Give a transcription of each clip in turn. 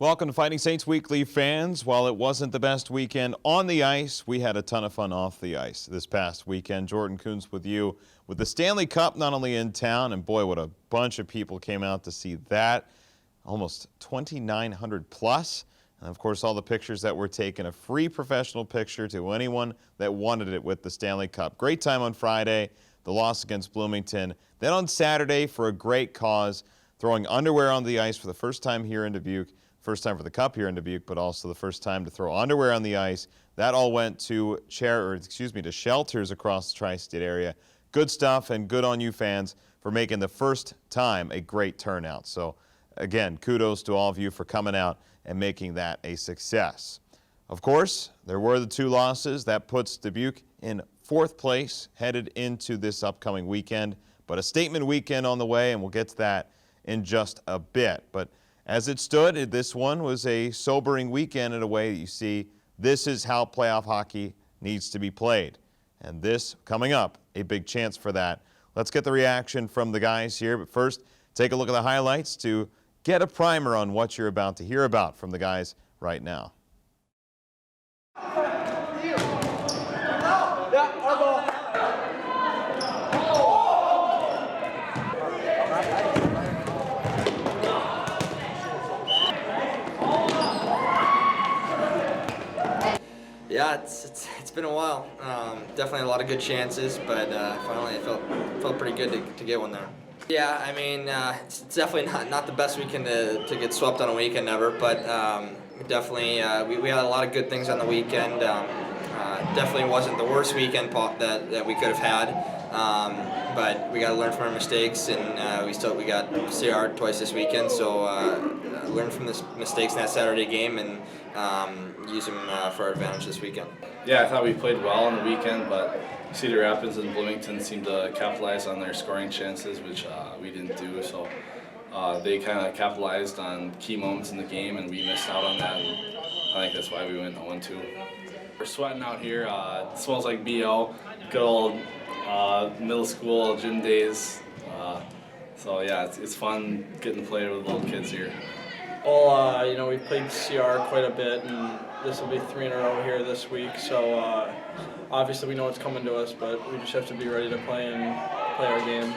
Welcome to Fighting Saints Weekly, fans. While it wasn't the best weekend on the ice, we had a ton of fun off the ice this past weekend. Jordan Kuntz with you with the Stanley Cup not only in town, and boy, what a bunch of people came out to see that. Almost 2,900 plus. And of course, all the pictures that were taken, a free professional picture to anyone that wanted it with the Stanley Cup. Great time on Friday, the loss against Bloomington. Then on Saturday, for a great cause, throwing underwear on the ice for the first time here in Dubuque. First time for the Cup here in Dubuque, but also the first time to throw underwear on the ice. That all went to to shelters across the tri-state area. Good stuff, and good on you fans for making the first time a great turnout. So again, kudos to all of you for coming out and making that a success. Of course, there were the two losses. That puts Dubuque in 4th place headed into this upcoming weekend, but a statement weekend on the way, and we'll get to that in just a bit. But as it stood, this one was a sobering weekend in a way that you see this is how playoff hockey needs to be played. And this, coming up, a big chance for that. Let's get the reaction from the guys here. But first, take a look at the highlights to get a primer on what you're about to hear about from the guys right now. Yeah, it's been a while. Definitely a lot of good chances, but finally it felt pretty good to get one there. Yeah, I mean, it's definitely not the best weekend to get swept on a weekend ever, but definitely we had a lot of good things on the weekend. Definitely wasn't the worst weekend that we could have had, but we got to learn from our mistakes, and we got Cedar twice this weekend, so learn from the mistakes in that Saturday game and use them for our advantage this weekend. Yeah, I thought we played well on the weekend, but Cedar Rapids and Bloomington seemed to capitalize on their scoring chances, which we didn't do. So they kind of capitalized on key moments in the game, and we missed out on that. And I think that's why we went 0-2. We're sweating out here. It smells like BO, good old middle school gym days. So yeah, it's fun getting to play with little kids here. Well, you know, we've played CR quite a bit, and this will be 3 in a row here this week. So obviously we know it's coming to us, but we just have to be ready to play our game.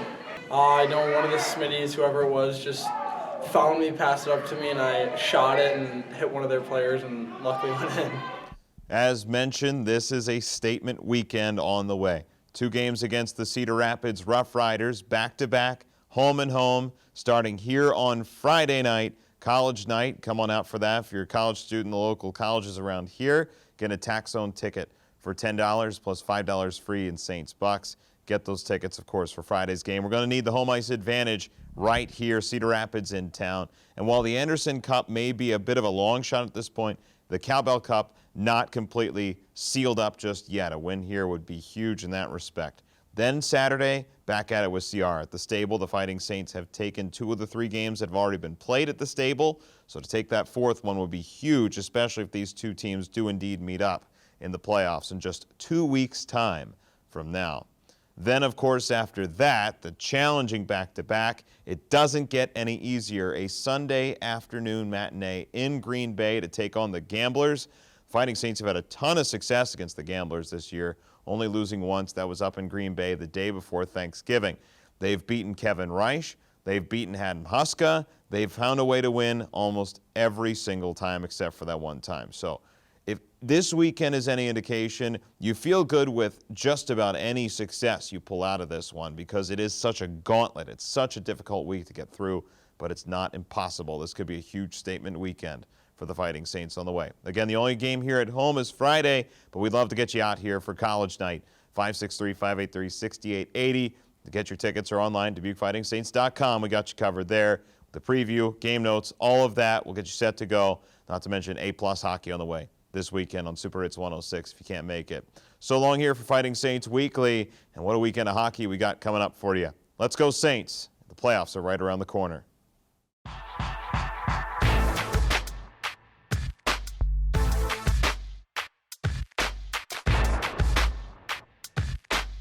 I know one of the Smitties, whoever it was, just found me, passed it up to me, and I shot it and hit one of their players, and luckily went in. As mentioned, this is a statement weekend on the way. 2 games against the Cedar Rapids Rough Riders, back-to-back, home and home, starting here on Friday night. College night, come on out for that. If you're a college student, the local colleges around here, get a tax zone ticket for $10 plus $5 free in Saints bucks. Get those tickets, of course, for Friday's game. We're going to need the home ice advantage right here, Cedar Rapids in town. And while the Anderson Cup may be a bit of a long shot at this point, the Cowbell Cup not completely sealed up just yet. A win here would be huge in that respect. Then Saturday, back at it with CR. At the Stable, the Fighting Saints have taken 2 of the 3 games that have already been played at the Stable. So to take that 4th one would be huge, especially if these 2 teams do indeed meet up in the playoffs in just 2 weeks' time from now. Then, of course, after that, the challenging back-to-back. It doesn't get any easier. A Sunday afternoon matinee in Green Bay to take on the Gamblers. Fighting Saints have had a ton of success against the Gamblers this year, only losing once. That was up in Green Bay the day before Thanksgiving. They've beaten Kevin Reich. They've beaten Haddon Huska. They've found a way to win almost every single time except for that one time. So if this weekend is any indication, you feel good with just about any success you pull out of this one, because it is such a gauntlet. It's such a difficult week to get through, but it's not impossible. This could be a huge statement weekend for the Fighting Saints on the way. Again, the only game here at home is Friday, but we'd love to get you out here for college night. 563-583-6880. To get your tickets or online, DubuqueFightingSaints.com. We got you covered there. The preview, game notes, all of that will get you set to go. Not to mention A-plus hockey on the way this weekend on Super Hits 106 if you can't make it. So long here for Fighting Saints Weekly, and what a weekend of hockey we got coming up for you. Let's go Saints. The playoffs are right around the corner.